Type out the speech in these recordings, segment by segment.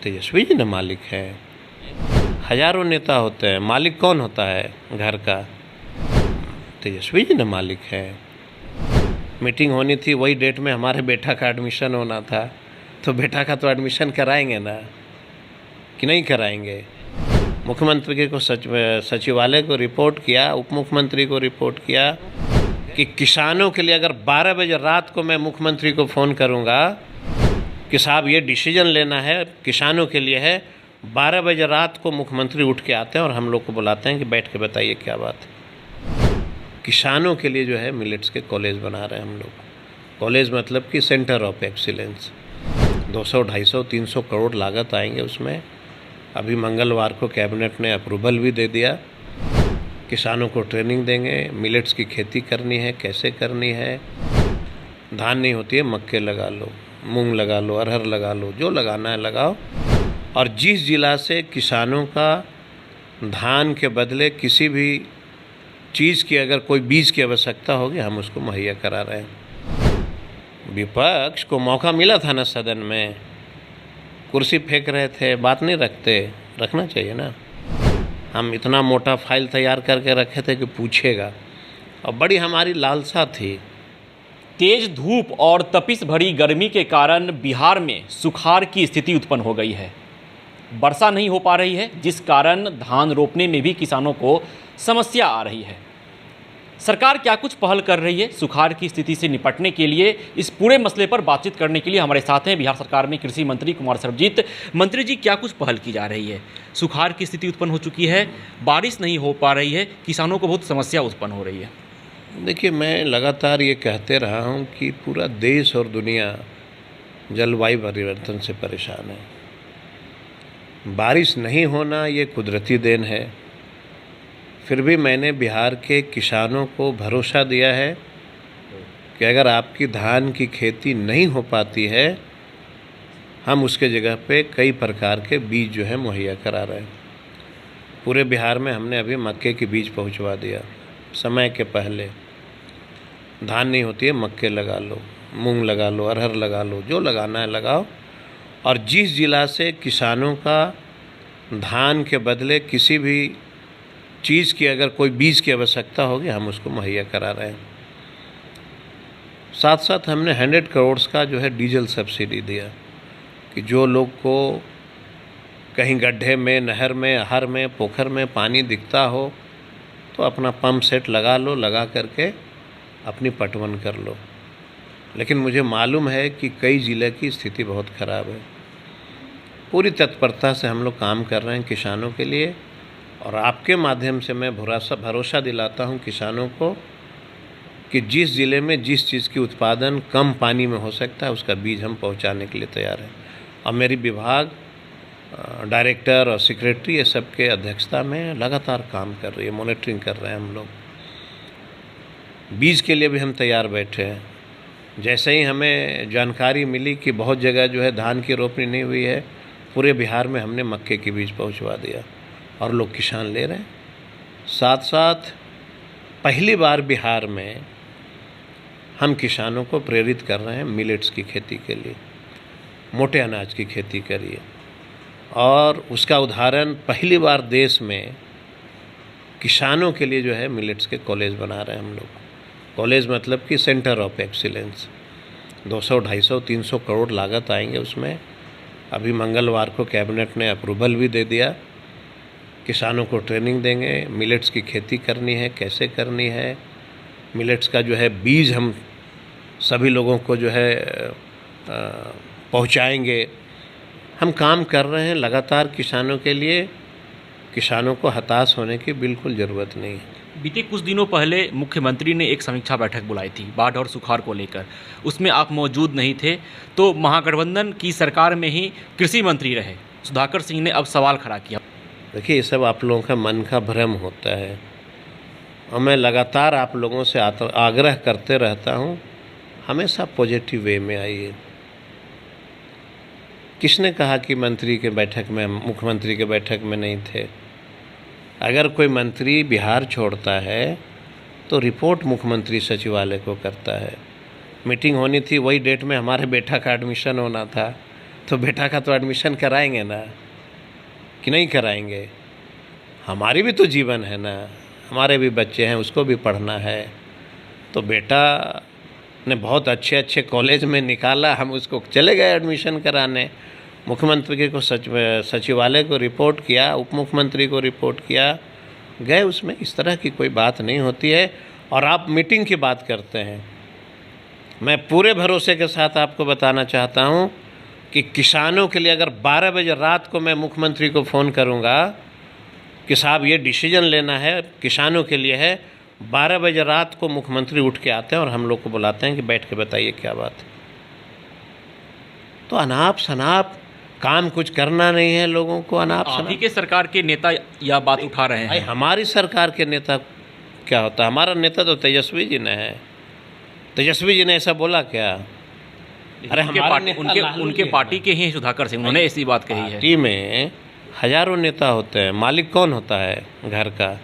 तेजस्वी जी ना मालिक हैं। हजारों नेता होते हैं, मालिक कौन होता है घर का? तेजस्वी जी ना मालिक हैं। मीटिंग होनी थी, वही डेट में हमारे बेटा का एडमिशन होना था, तो बेटा का तो एडमिशन कराएंगे ना, कि नहीं कराएंगे? मुख्यमंत्री को सचिवालय को रिपोर्ट किया, उप मुख्यमंत्री को रिपोर्ट किया कि किसानों के लिए अगर 12 बजे रात को मैं मुख्यमंत्री को फ़ोन करूंगा कि साहब ये डिसीजन लेना है, किसानों के लिए है, 12 बजे रात को मुख्यमंत्री उठ के आते हैं और हम लोग को बुलाते हैं कि बैठ के बताइए क्या बात है। किसानों के लिए जो है मिलेट्स के कॉलेज बना रहे हैं हम लोग। कॉलेज मतलब कि सेंटर ऑफ एक्सीलेंस। 200, 250, 300 करोड़ लागत आएंगे उसमें। अभी मंगलवार को कैबिनेट ने अप्रूवल भी दे दिया। किसानों को ट्रेनिंग देंगे, मिलेट्स की खेती करनी है, कैसे करनी है। धान नहीं होती है, मक्के लगा लो, मूंग लगा लो, अरहर लगा लो, जो लगाना है लगाओ। और जिस जिला से किसानों का धान के बदले किसी भी चीज़ की अगर कोई बीज की आवश्यकता होगी, हम उसको मुहैया करा रहे हैं। विपक्ष को मौका मिला था ना सदन में, कुर्सी फेंक रहे थे, बात नहीं रखते, रखना चाहिए ना। हम इतना मोटा फाइल तैयार करके रखे थे कि पूछेगा, और बड़ी हमारी लालसा थी। तेज धूप और तपिश भरी गर्मी के कारण बिहार में सुखाड़ की स्थिति उत्पन्न हो गई है। वर्षा नहीं हो पा रही है, जिस कारण धान रोपने में भी किसानों को समस्या आ रही है। सरकार क्या कुछ पहल कर रही है सुखाड़ की स्थिति से निपटने के लिए? इस पूरे मसले पर बातचीत करने के लिए हमारे साथ हैं बिहार सरकार में कृषि मंत्री कुमार सर्वजीत। मंत्री जी, क्या कुछ पहल की जा रही है? सुखाड़ की स्थिति उत्पन्न हो चुकी है, बारिश नहीं हो पा रही है, किसानों को बहुत समस्या उत्पन्न हो रही है। देखिए, मैं लगातार ये कहते रहा हूँ कि पूरा देश और दुनिया जलवायु परिवर्तन से परेशान है। बारिश नहीं होना ये कुदरती देन है, फिर भी मैंने बिहार के किसानों को भरोसा दिया है कि अगर आपकी धान की खेती नहीं हो पाती है, हम उसके जगह पे कई प्रकार के बीज जो है मुहैया करा रहे हैं। पूरे बिहार में हमने अभी मक्के की बीज पहुंचवा दिया समय के पहले। धान नहीं होती है, मक्के लगा लो, मूंग लगा लो, अरहर लगा लो, जो लगाना है लगाओ। और जिस जिला से किसानों का धान के बदले किसी भी चीज़ की अगर कोई बीज की आवश्यकता होगी, हम उसको मुहैया करा रहे हैं। साथ साथ हमने 100 करोड़ का जो है डीजल सब्सिडी दिया कि जो लोग को कहीं गड्ढे में, नहर में, आहर में, पोखर में पानी दिखता हो तो अपना पंप सेट लगा लो, लगा करके अपनी पटवन कर लो। लेकिन मुझे मालूम है कि कई ज़िले की स्थिति बहुत ख़राब है। पूरी तत्परता से हम लोग काम कर रहे हैं किसानों के लिए, और आपके माध्यम से मैं भरोसा दिलाता हूं किसानों को कि जिस ज़िले में जिस चीज़ की उत्पादन कम पानी में हो सकता है, उसका बीज हम पहुंचाने के लिए तैयार हैं। और मेरी विभाग डायरेक्टर और सेक्रेटरी ये सब के अध्यक्षता में लगातार काम कर रही है, मॉनिटरिंग कर रहे हैं हम लोग। बीज के लिए भी हम तैयार बैठे हैं। जैसे ही हमें जानकारी मिली कि बहुत जगह जो है धान की रोपनी नहीं हुई है, पूरे बिहार में हमने मक्के की बीज पहुंचवा दिया और लोग किसान ले रहे हैं। साथ साथ पहली बार बिहार में हम किसानों को प्रेरित कर रहे हैं मिलेट्स की खेती के लिए। मोटे अनाज की खेती करिए, और उसका उदाहरण पहली बार देश में किसानों के लिए जो है मिलेट्स के कॉलेज बना रहे हैं हम लोग। कॉलेज मतलब कि सेंटर ऑफ एक्सीलेंस। 200, 250, 300 करोड़ लागत आएंगे उसमें। अभी मंगलवार को कैबिनेट ने अप्रूवल भी दे दिया। किसानों को ट्रेनिंग देंगे, मिलेट्स की खेती करनी है, कैसे करनी है। मिलेट्स का जो है बीज हम सभी लोगों को जो है पहुंचाएंगे। हम काम कर रहे हैं लगातार किसानों के लिए। किसानों को हताश होने की बिल्कुल ज़रूरत नहीं है। बीते कुछ दिनों पहले मुख्यमंत्री ने एक समीक्षा बैठक बुलाई थी बाढ़ और सुखाड़ को लेकर, उसमें आप मौजूद नहीं थे। तो महागठबंधन की सरकार में ही कृषि मंत्री रहे सुधाकर सिंह ने अब सवाल खड़ा किया। देखिए, ये सब आप लोगों का मन का भ्रम होता है, और मैं लगातार आप लोगों से आग्रह करते रहता हूँ, हमेशा पॉजिटिव वे में आइए। किसने कहा कि मंत्री के बैठक में, मुख्यमंत्री के बैठक में नहीं थे? अगर कोई मंत्री बिहार छोड़ता है तो रिपोर्ट मुख्यमंत्री सचिवालय को करता है। मीटिंग होनी थी, वही डेट में हमारे बेटा का एडमिशन होना था, तो बेटा का तो एडमिशन कराएंगे ना, कि नहीं कराएंगे? हमारी भी तो जीवन है ना, हमारे भी बच्चे हैं, उसको भी पढ़ना है। तो बेटा ने बहुत अच्छे अच्छे कॉलेज में निकाला, हम उसको चले गए एडमिशन कराने। मुख्यमंत्री को सचिवालय को रिपोर्ट किया, उप मुख्यमंत्री को रिपोर्ट किया, गए उसमें। इस तरह की कोई बात नहीं होती है। और आप मीटिंग की बात करते हैं, मैं पूरे भरोसे के साथ आपको बताना चाहता हूँ कि किसानों के लिए अगर 12 बजे रात को मैं मुख्यमंत्री को फ़ोन करूँगा कि साहब ये डिसीजन लेना है, किसानों के लिए है, 12 बजे रात को मुख्यमंत्री उठ के आते हैं और हम लोग को बुलाते हैं कि बैठ के बताइए क्या बात है। तो अनाप शनाप काम कुछ करना नहीं है लोगों को, अनाप आप ही शनाप। के सरकार के नेता यह बात उठा रहे भाई हैं। हमारी सरकार के नेता क्या होता है? हमारा नेता तो तेजस्वी जी ने है। तेजस्वी जी ने ऐसा बोला क्या? अरे हमारे नेता लालू उनके जी पार्टी हैं। के ही सुधाकर सिंह, उन्होंने ऐसी बात कही है। पार्टी में हजारों नेता होते हैं, मालिक कौन होता है घर का?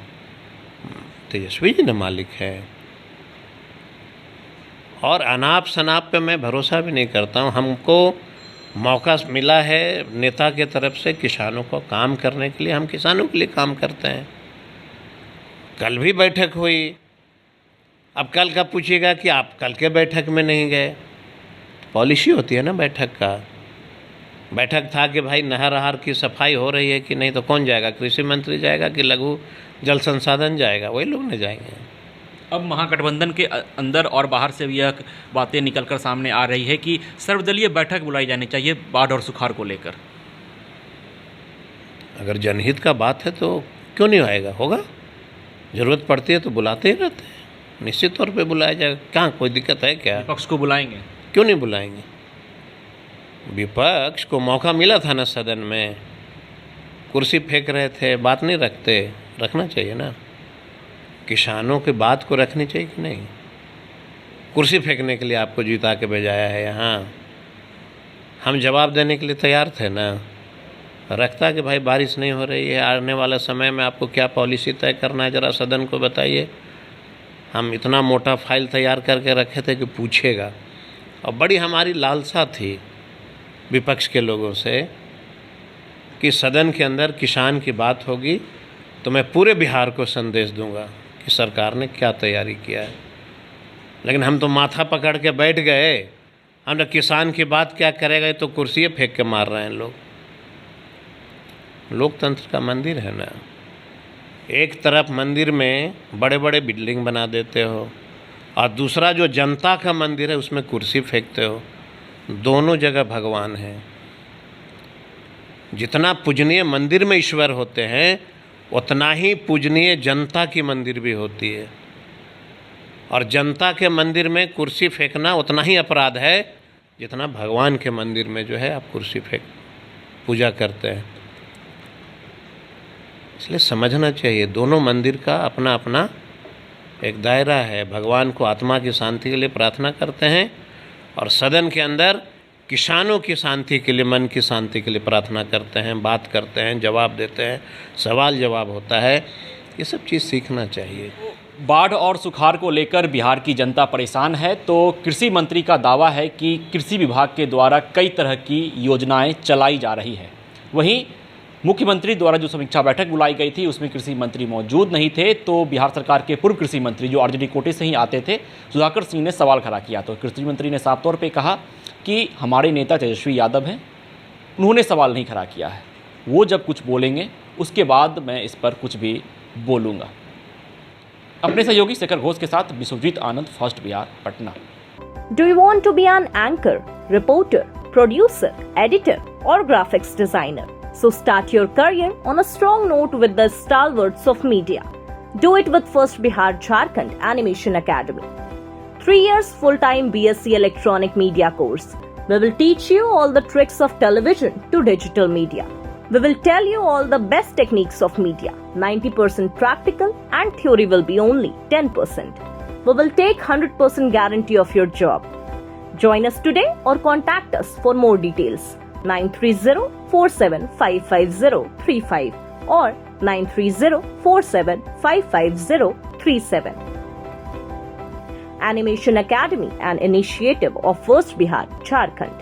तेजस्वी जी ने मालिक है। और अनाप शनाप पे मैं भरोसा भी नहीं करता हूँ। हमको मौका मिला है नेता के तरफ से किसानों को काम करने के लिए, हम किसानों के लिए काम करते हैं। कल भी बैठक हुई। अब कल का पूछिएगा कि आप कल के बैठक में नहीं गए। पॉलिसी होती है ना बैठक का। बैठक था कि भाई नहर आहार की सफाई हो रही है कि नहीं, तो कौन जाएगा? कृषि मंत्री जाएगा कि लघु जल संसाधन जाएगा? वही लोग न जाएंगे। अब महागठबंधन के अंदर और बाहर से भी यह बातें निकलकर सामने आ रही है कि सर्वदलीय बैठक बुलाई जानी चाहिए बाढ़ और सुखाड़ को लेकर। अगर जनहित का बात है तो क्यों नहीं आएगा? होगा, ज़रूरत पड़ती है तो बुलाते ही रहते हैं, निश्चित तौर पे बुलाया जाएगा। कहाँ कोई दिक्कत है क्या? विपक्ष को बुलाएंगे? क्यों नहीं बुलाएंगे? विपक्ष को मौका मिला था ना सदन में, कुर्सी फेंक रहे थे, बात नहीं रखते। रखना चाहिए ना, किसानों की बात को रखनी चाहिए कि नहीं? कुर्सी फेंकने के लिए आपको जिता के भेजाया है यहाँ। हम जवाब देने के लिए तैयार थे ना। रखता कि भाई बारिश नहीं हो रही है, आने वाला समय में आपको क्या पॉलिसी तय करना है, ज़रा सदन को बताइए। हम इतना मोटा फाइल तैयार करके रखे थे कि पूछेगा। और बड़ी हमारी लालसा थी विपक्ष के लोगों से कि सदन के अंदर किसान की बात होगी तो मैं पूरे बिहार को संदेश दूंगा कि सरकार ने क्या तैयारी किया है। लेकिन हम तो माथा पकड़ के बैठ गए। हम किसान की बात क्या करेगा, तो कुर्सियाँ फेंक के मार रहे हैं लोग। लोकतंत्र का मंदिर है ना। एक तरफ मंदिर में बड़े बड़े बिल्डिंग बना देते हो और दूसरा जो जनता का मंदिर है उसमें कुर्सी फेंकते हो। दोनों जगह भगवान है। जितना पूजनीय मंदिर में ईश्वर होते हैं उतना ही पूजनीय जनता की मंदिर भी होती है। और जनता के मंदिर में कुर्सी फेंकना उतना ही अपराध है जितना भगवान के मंदिर में जो है आप कुर्सी फेंक पूजा करते हैं। इसलिए समझना चाहिए दोनों मंदिर का अपना अपना एक दायरा है। भगवान को आत्मा की शांति के लिए प्रार्थना करते हैं और सदन के अंदर किसानों की शांति के लिए, मन की शांति के लिए प्रार्थना करते हैं, बात करते हैं, जवाब देते हैं, सवाल जवाब होता है। ये सब चीज़ सीखना चाहिए। बाढ़ और सुखाड़ को लेकर बिहार की जनता परेशान है, तो कृषि मंत्री का दावा है कि कृषि विभाग के द्वारा कई तरह की योजनाएं चलाई जा रही है। वहीं मुख्यमंत्री द्वारा जो समीक्षा बैठक बुलाई गई थी उसमें कृषि मंत्री मौजूद नहीं थे, तो बिहार सरकार के पूर्व कृषि मंत्री जो आरजेडी कोटे से ही आते थे, सुधाकर सिंह ने सवाल खड़ा किया। तो कृषि मंत्री ने साफ तौर पे कहा कि हमारे नेता तेजस्वी यादव हैं, उन्होंने सवाल नहीं खड़ा किया है, वो जब कुछ बोलेंगे उसके बाद मैं इस पर कुछ भी बोलूँगा। अपने सहयोगी शेखर घोष के साथ Vishwajeet Anand, first Bihar, Patna. Do you want to be an anchor, reporter, producer, editor, or graphics designer? So start your career on a strong note with the stalwarts of media. Do it with First Bihar Jharkhand Animation Academy. 3 years full-time BSc Electronic Media course. We will teach you all the tricks of television to digital media. We will tell you all the best techniques of media. 90% practical and theory will be only 10%. We will take 100% guarantee of your job. Join us today or contact us for more details. 930-47-55035 or 930-47-55037. Animation Academy, an initiative of First Bihar Jharkhand.